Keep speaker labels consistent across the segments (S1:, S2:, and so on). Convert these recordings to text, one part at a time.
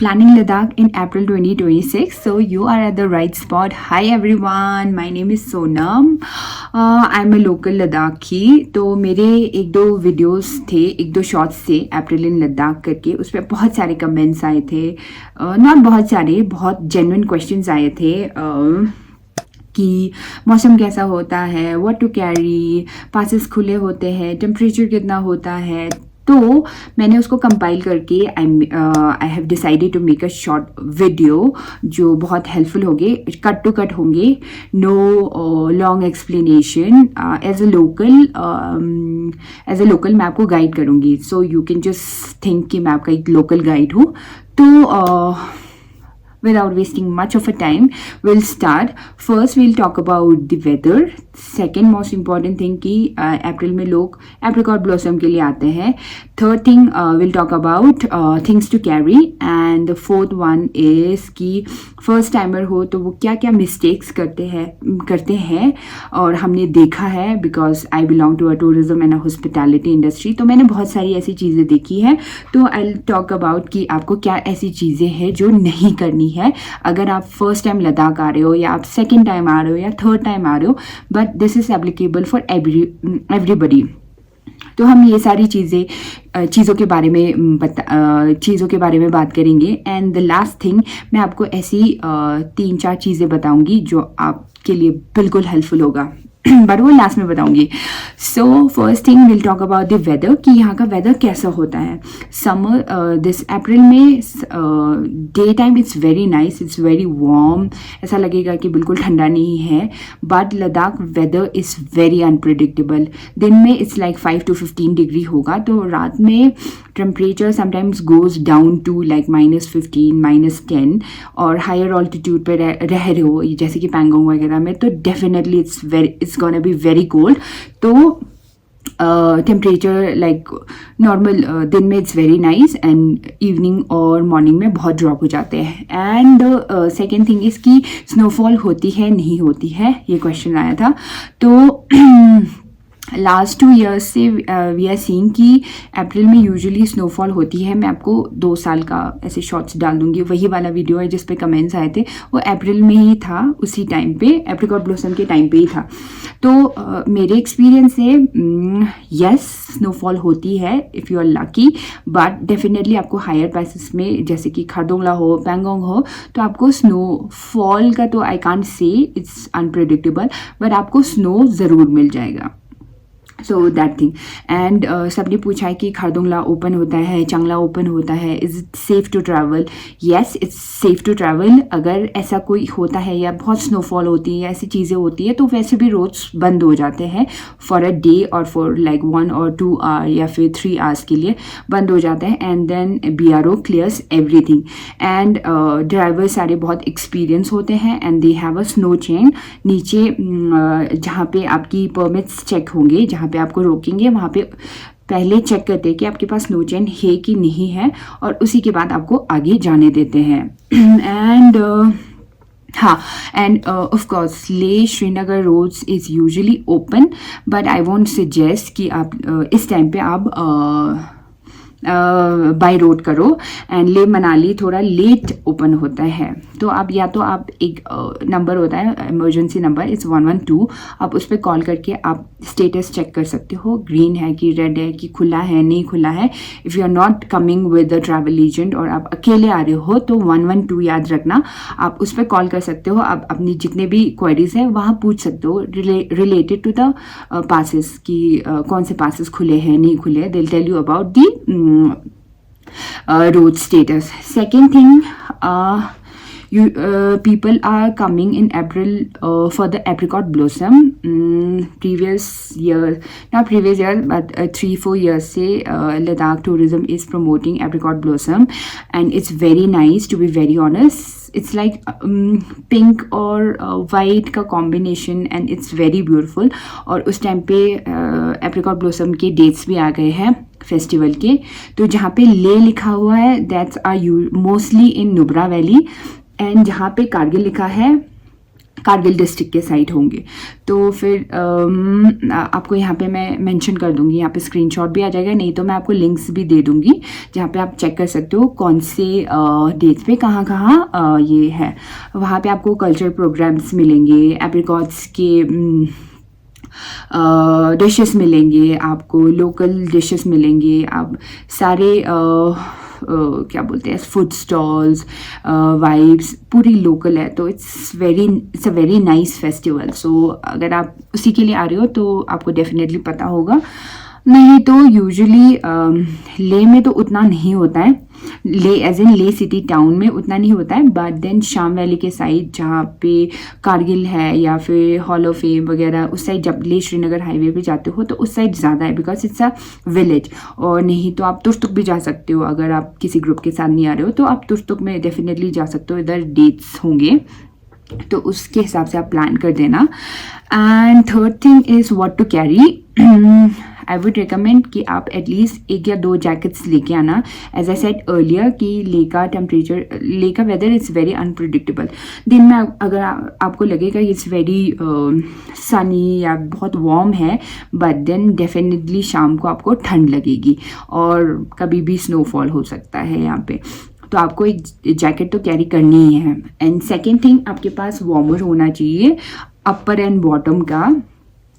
S1: planning Ladakh in April 2026. So you are at the right spot. Hi everyone, my name is Sonam. I'm a local Ladakhi. तो मेरे एक दो videos थे, एक दो shorts थे अप्रैल इन लद्दाख करके, उस पर बहुत सारे कमेंट्स आए थे, नॉट बहुत सारे, बहुत जेन्युइन क्वेश्चंस आए थे कि मौसम कैसा होता है, व्हाट टू कैरी, पासेस खुले होते हैं, टेम्परेचर कितना होता है। तो मैंने उसको कंपाइल करके I have decided to make a short video जो बहुत हेल्पफुल होंगे, कट टू कट होंगे, no long explanation. As a local मैं आपको गाइड करूँगी, so you can just think कि मैं आपका एक लोकल गाइड हूँ। तो without wasting much of a time, we'll start. First we'll talk about the weather. Second most important thing कि अप्रैल में लोग एप्रिकॉट ब्लॉसम के लिए आते हैं. Third thing we'll talk about things to carry, and the fourth one is कि first timer हो तो वो क्या क्या मिस्टेक्स करते हैं और हमने देखा है, because I belong to a tourism and a hospitality industry, तो मैंने बहुत सारी ऐसी चीज़ें देखी हैं. तो आई टॉक अबाउट कि आपको क्या ऐसी चीज़ें हैं जो नहीं करनी है अगर आप फर्स्ट टाइम लद्दाख आ रहे हो, या आप सेकेंड टाइम आ रहे हो, या थर्ड टाइम आ रहे हो, but this is applicable for everybody. तो हम ये सारी चीज़ों के बारे में बात करेंगे. एंड द लास्ट थिंग, मैं आपको ऐसी 3-4 चीज़ें बताऊंगी जो आपके लिए बिल्कुल हेल्पफुल होगा, बट वो लास्ट में बताऊंगी. So first thing will talk about the weather, कि यहाँ का वेदर कैसा होता है. समर दिस अप्रैल में day time it's very nice, it's very warm, ऐसा लगेगा कि बिल्कुल ठंडा नहीं है. But Ladakh weather is very unpredictable. दिन में इट्स लाइक 5 to 15 डिग्री होगा, तो रात में temperature sometimes goes down to like -15, -10. और हायर ऑल्टीट्यूड पे रह रहे हो जैसे कि पैंगोंग वगैरह में, तो definitely it's gonna be very cold. तो टेम्परेचर लाइक नॉर्मल दिन में it's very nice, and evening और मॉर्निंग में बहुत ड्रॉप हो जाते हैं. एंड सेकेंड थिंग इसकी स्नोफॉल होती है नहीं होती है, ये क्वेश्चन आया था. तो लास्ट 2 years से वी आर सीइंग कि अप्रैल में यूजुअली स्नोफॉल होती है. मैं आपको 2 साल का ऐसे शॉर्ट्स डाल दूंगी, वही वाला वीडियो है जिस पे कमेंट्स आए थे, वो अप्रैल में ही था, उसी टाइम पे एप्रिकॉट ब्लॉसम के टाइम पे ही था. तो मेरे एक्सपीरियंस से यस स्नोफॉल होती है if you are lucky, but definitely आपको हायर पैसेस में जैसे कि खारदुंगला हो, पैंगोंग हो, तो आपको स्नोफॉल का तो I can't say, it's unpredictable, but आपको स्नो ज़रूर मिल जाएगा. So that thing. एंड सबने पूछा है कि खारदुंगला ओपन होता है, चांगला ओपन होता है, is it safe to travel. Yes, it's safe to travel. अगर ऐसा कोई होता है या बहुत स्नोफॉल होती है या ऐसी चीज़ें होती है, तो वैसे भी रोड्स बंद हो जाते हैं फॉर अ डे और फॉर लाइक 1 or 2 hour या फिर 3 hours के लिए बंद हो जाते हैं. And then BRO clears everything. And driver सारे बहुत एक्सपीरियंस होते हैं, and they have a snow chain नीचे, जहाँ पे आपकी परमिट्स चेक होंगे, जहाँ पे आपको रोकेंगे वहाँ पे पहले चेक करते हैं कि आपके पास स्नो चेन है कि नहीं है, और उसी के बाद आपको आगे जाने देते हैं. एंड हाँ, and of course Leh Srinagar roads is usually open, but I won't suggest कि आप इस टाइम पे आप बाई रोड करो. एंड ले मनाली थोड़ा लेट ओपन होता है, तो आप या तो आप एक नंबर होता है इमरजेंसी नंबर, इट्स 112, आप उस पर कॉल करके आप स्टेटस चेक कर सकते हो, ग्रीन है कि रेड है कि खुला है नहीं खुला है. If you are not coming with the travel agent और आप अकेले आ रहे हो, तो 112 याद रखना, आप उस पर कॉल कर सकते हो. आप अपनी जितने भी क्वेरीज है वहाँ पूछ सकते हो रिलेटेड टू द पासेस, कि कौन से पासेस खुले हैं नहीं खुले हैं. They will tell you about the road status. Second thing, people are coming in April for the apricot blossom. Previous year, not previous year, but 3-4 years से Ladakh tourism is promoting apricot blossom, and it's very nice, to be very honest. It's like pink और white का combination, and it's very beautiful. और उस time पे apricot blossom के dates भी आ गए हैं फेस्टिवल के. तो जहाँ पे ले लिखा हुआ है, that's are mostly in Nubra valley, and जहाँ पे कारगिल लिखा है कारगिल डिस्ट्रिक्ट के साइड होंगे। तो फिर आपको यहाँ पे मैं मेंशन कर दूँगी, यहाँ पे स्क्रीनशॉट भी आ जाएगा, नहीं तो मैं आपको लिंक्स भी दे दूँगी जहाँ पे आप चेक कर सकते हो कौन से डेट्स पे कहाँ कहाँ ये है। वहाँ पे आपको कल्चरल प्रोग्राम्स मिलेंगे, एप्रिकॉट्स के डिशेस मिलेंगे, आपको लोकल डिशेस मिलेंगे, आप सारे क्या बोलते हैं फूड स्टॉल्स, वाइब्स पूरी लोकल है। तो it's a very nice festival. So अगर आप उसी के लिए आ रहे हो तो आपको डेफिनेटली पता होगा। नहीं तो यूजुअली ले में तो उतना नहीं होता है, ले एज इन ले सिटी टाउन में उतना नहीं होता है, बट देन शाम वैली के साइड जहाँ पे कारगिल है या फिर हॉल ऑफ फेम वगैरह उस साइड जब ले श्रीनगर हाईवे पे जाते हो तो उस साइड ज़्यादा है, बिकॉज इट्स अ विलेज। और नहीं तो आप तुर्तुक भी जा सकते हो, अगर आप किसी ग्रुप के साथ नहीं आ रहे हो तो आप तुर्तुक में डेफिनेटली जा सकते हो, इधर डेट्स होंगे तो उसके हिसाब से आप प्लान कर देना। And third thing is what to carry. I would recommend कि आप एटलीस्ट 1 या 2 जैकेट्स लेके आना। एज आई सेड अर्लियर कि ले का टेम्परेचर, ले का वेदर इज़ वेरी अनप्रिडिक्टेबल। दिन में अगर आपको लगेगा इट्स वेरी सनी या बहुत वार्म है, बट देन डेफिनेटली शाम को आपको ठंड लगेगी और कभी भी स्नोफॉल हो सकता है यहाँ पे। तो आपको एक जैकेट तो कैरी करनी ही है। एंड सेकेंड थिंग, आपके पास वार्मर होना चाहिए अपर एंड बॉटम का।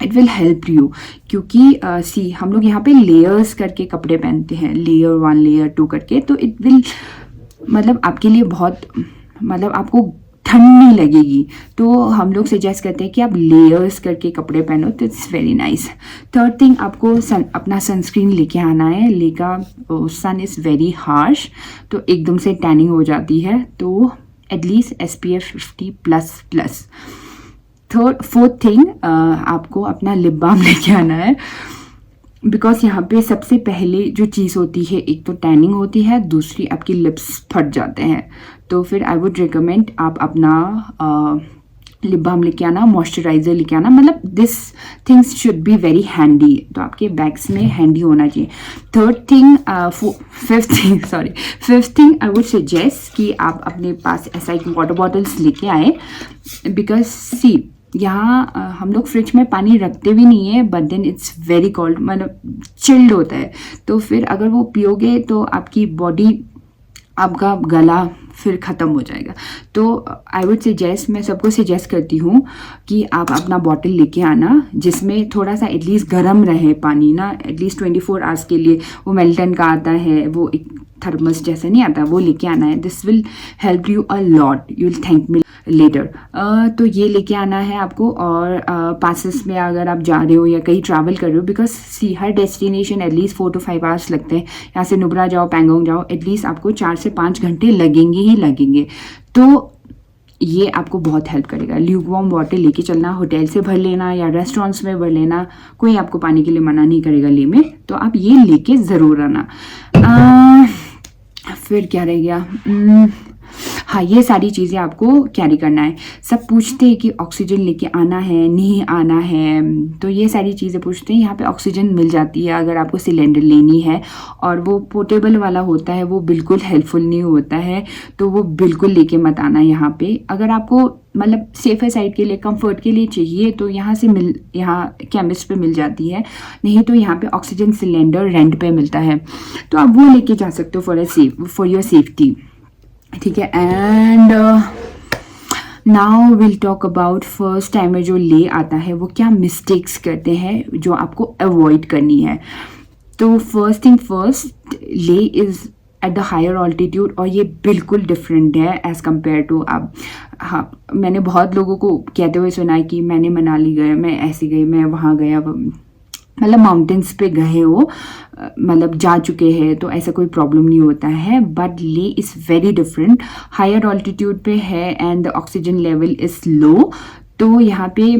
S1: इट विल हेल्प यू, क्योंकि सी हम लोग यहाँ पे लेयर्स करके कपड़े पहनते हैं, लेयर 1 लेयर 2 करके, तो इट विल मतलब आपके लिए बहुत मतलब आपको ठंड नहीं लगेगी। तो हम लोग सजेस्ट करते हैं कि आप लेयर्स करके कपड़े पहनो, तो it's very nice. Third thing, आपको अपना सनस्क्रीन लेके आना है। ले का सन इज़ वेरी हार्श, तो एकदम से टैनिंग हो जाती है, तो एटलीस्ट SPF 50++। फोर्थ थिंग, आपको अपना लिप बाम लेके आना है, बिकॉज यहाँ पे सबसे पहले जो चीज़ होती है, एक तो टैनिंग होती है, दूसरी आपकी लिप्स फट जाते हैं। तो फिर आई वुड रिकमेंड आप अपना लिप बाम लेके आना, मॉइस्चराइज़र लेके आना, मतलब this things should be very handy, तो आपके बैग्स में हैंडी होना चाहिए। Fifth thing I would suggest कि आप अपने पास SI की वाटर बॉटल्स लेके आए, बिकॉज सी यहाँ हम लोग फ्रिज में पानी रखते भी नहीं है, but then it's very cold, मतलब चिल्ड होता है। तो फिर अगर वो पियोगे तो आपकी बॉडी, आपका गला फिर ख़त्म हो जाएगा। तो आई वुड सजेस्ट, मैं सबको सजेस्ट करती हूँ कि आप अपना बॉटल लेके आना जिसमें थोड़ा सा एटलीस्ट गर्म रहे पानी ना, एटलीस्ट 24 आवर्स के लिए। वो मेल्टन का आता है, वो एक थर्मस जैसे नहीं आता, वो लेके आना है। This will help you a lot, you will thank me later. तो ये लेके आना है आपको। और पासेस में अगर आप जा रहे हो या कहीं ट्रैवल कर रहे हो, बिकॉज सी हर डेस्टिनेशन एटलीस्ट 4 to 5 आवर्स लगते हैं। यहाँ से नुब्रा जाओ, पैंगोंग जाओ, एटलीस्ट आपको 4 से 5 घंटे लगेंगे ही लगेंगे। तो ये आपको बहुत हेल्प करेगा। ल्यूकवार्म वाटर लेके चलना, होटल से भर लेना या रेस्टोरेंट्स में भर लेना, कोई आपको पानी के लिए मना नहीं करेगा ले में, तो आप ये लेके ज़रूर आना। फिर क्या रह गया, हाँ, ये सारी चीज़ें आपको कैरी करना है। सब पूछते हैं कि ऑक्सीजन लेके आना है नहीं आना है, तो ये सारी चीज़ें पूछते हैं। यहाँ पे ऑक्सीजन मिल जाती है अगर आपको सिलेंडर लेनी है, और वो पोर्टेबल वाला होता है, वो बिल्कुल हेल्पफुल नहीं होता है, तो वो बिल्कुल लेके मत आना यहाँ पे। अगर आपको मतलब सेफर साइड के लिए, कंफर्ट के लिए चाहिए तो यहाँ केमिस्ट पे मिल जाती है, नहीं तो यहाँ पे ऑक्सीजन सिलेंडर रेंट पे मिलता है, तो आप वो लेके जा सकते हो फॉर योर सेफ्टी, ठीक है। And now will talk about first timer जो ले आता है वो क्या मिस्टेक्स करते हैं जो आपको अवॉइड करनी है। तो first thing first, Leh is at the higher altitude, और ये बिल्कुल डिफरेंट है एज़ कम्पेयर टू आप। हाँ, मैंने बहुत लोगों को कहते हुए सुना है कि मैंने मनाली गया, मैं ऐसे गई, मैं वहाँ गया, मतलब माउंटेन्स पे गए हो, मतलब जा चुके हैं, तो ऐसा कोई प्रॉब्लम नहीं होता है। But Leh is very different, higher altitude पे है and the oxygen level is low, तो यहाँ पे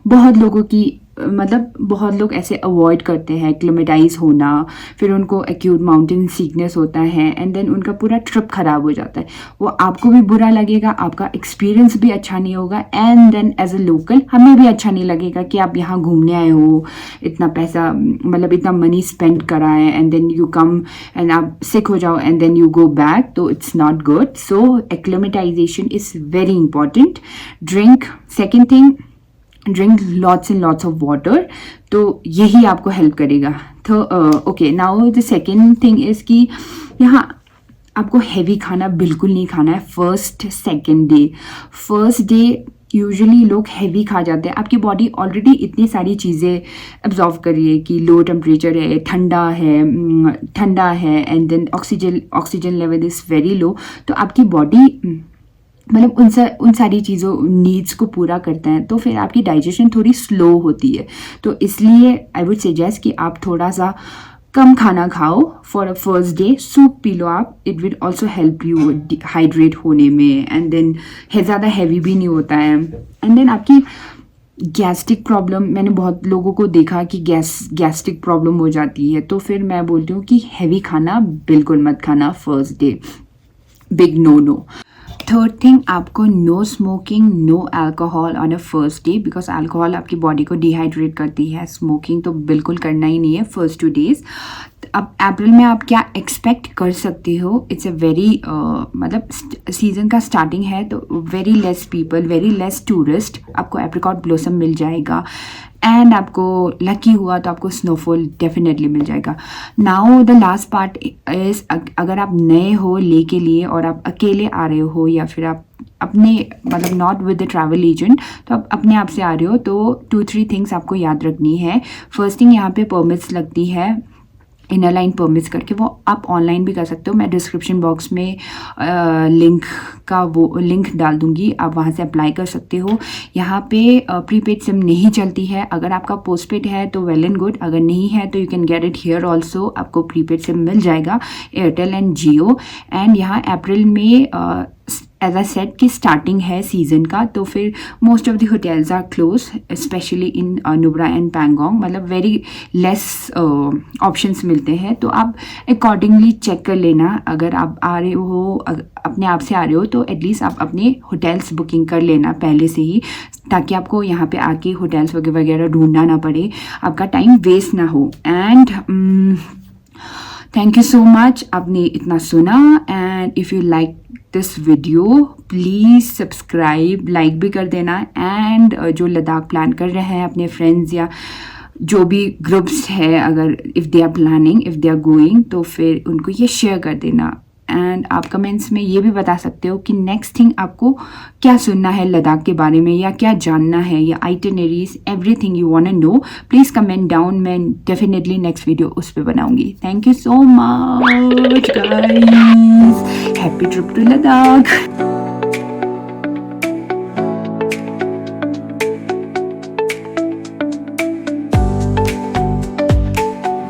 S1: बहुत लोगों की मतलब बहुत लोग ऐसे अवॉइड करते हैं एक्लेमेटाइज होना, फिर उनको एक्यूट माउंटेन सीकनेस होता है एंड देन उनका पूरा ट्रिप ख़राब हो जाता है। वो आपको भी बुरा लगेगा, आपका एक्सपीरियंस भी अच्छा नहीं होगा and then as a local हमें भी अच्छा नहीं लगेगा कि आप यहाँ घूमने आए हो, इतना पैसा मतलब इतना मनी स्पेंड करा है and then you come and आप सिक हो जाओ and then you go back, तो it's not good. So acclimatization is very important. Drink, second thing, drink lots and lots of water, तो यही आपको हेल्प करेगा। तो okay, now the second thing is कि यहाँ आपको हैवी खाना बिल्कुल नहीं खाना है first second day. First day usually लोग हैवी खा जाते हैं, आपकी बॉडी ऑलरेडी इतनी सारी चीज़ें एब्जॉर्व कर रही है कि लो टेम्परेचर है, ठंडा है and then oxygen level is very low, तो आपकी बॉडी मतलब उन सारी चीज़ों नीड्स को पूरा करता है, तो फिर आपकी डाइजेशन थोड़ी स्लो होती है। तो इसलिए आई वुड सजेस्ट कि आप थोड़ा सा कम खाना खाओ for a first day. Soup पी लो आप, it will also help you hydrate होने में एंड देन ज़्यादा हैवी भी नहीं होता है। एंड देन आपकी गैस्ट्रिक प्रॉब्लम, मैंने बहुत लोगों को देखा कि गैस्ट्रिक प्रॉब्लम हो जाती है, तो फिर मैं बोलती हूँ कि हैवी खाना बिल्कुल मत खाना first day, big no. Third thing, आपको no smoking, no alcohol on a first day, because alcohol आपकी बॉडी को डिहाइड्रेट करती है। स्मोकिंग तो बिल्कुल करना ही नहीं है फर्स्ट 2 डेज। अब अप्रैल में आप क्या एक्सपेक्ट कर सकते हो, इट्स अ वेरी मतलब सीज़न का स्टार्टिंग है, तो very less people, very less tourist, आपको एप्रिकॉट ब्लॉसम मिल जाएगा एंड आपको लकी हुआ तो आपको स्नोफॉल डेफिनेटली मिल जाएगा। Now the last part is, अगर आप नए हो ले के लिए और आप अकेले आ रहे हो या फिर आप अपने मतलब not with the travel agent, तो आप अपने आप से आ रहे हो, तो 2-3 थिंग्स आपको याद रखनी है। फर्स्ट थिंग, यहाँ पे परमिट्स लगती है, इनर लाइन परमिट्स करके, वो आप ऑनलाइन भी कर सकते हो। मैं डिस्क्रिप्शन बॉक्स में लिंक डाल दूंगी, आप वहाँ से अप्लाई कर सकते हो। यहाँ पे प्रीपेड सिम नहीं चलती है, अगर आपका पोस्टपेड है तो वेल एंड गुड, अगर नहीं है तो you can get it here also, आपको प्रीपेड सिम मिल जाएगा एयरटेल एंड जियो। एंड यहाँ अप्रैल में एज आई सेड कि स्टार्टिंग है सीज़न का, तो फिर most of the hotels are close, especially in Nubra and Pangong, मतलब वेरी लेस ऑप्शंस मिलते हैं, तो आप अकॉर्डिंगली चेक कर लेना। अगर आप आ रहे हो, अपने आप से आ रहे हो, तो एटलीस्ट आप अपने होटल्स बुकिंग कर लेना पहले से ही, ताकि आपको यहाँ पे आके होटल्स वगैरह ढूंढना ना पड़े, आपका टाइम वेस्ट ना हो। And thank you so much, आपने इतना सुना। And if you like this video please subscribe, like भी कर देना। एंड जो लद्दाख प्लान कर रहे हैं अपने फ्रेंड्स या जो भी ग्रुप्स है, अगर if they are planning, if they are going, तो फिर उनको ये शेयर कर देना। एंड आप कमेंट्स में ये भी बता सकते हो कि नेक्स्ट थिंग आपको क्या सुनना है लद्दाख के बारे में, या क्या जानना है, या itineraries, everything you want to know, please comment down, मैं डेफिनेटली नेक्स्ट वीडियो उस पर बनाऊंगी। Thank you so much guys, happy trip to Ladakh.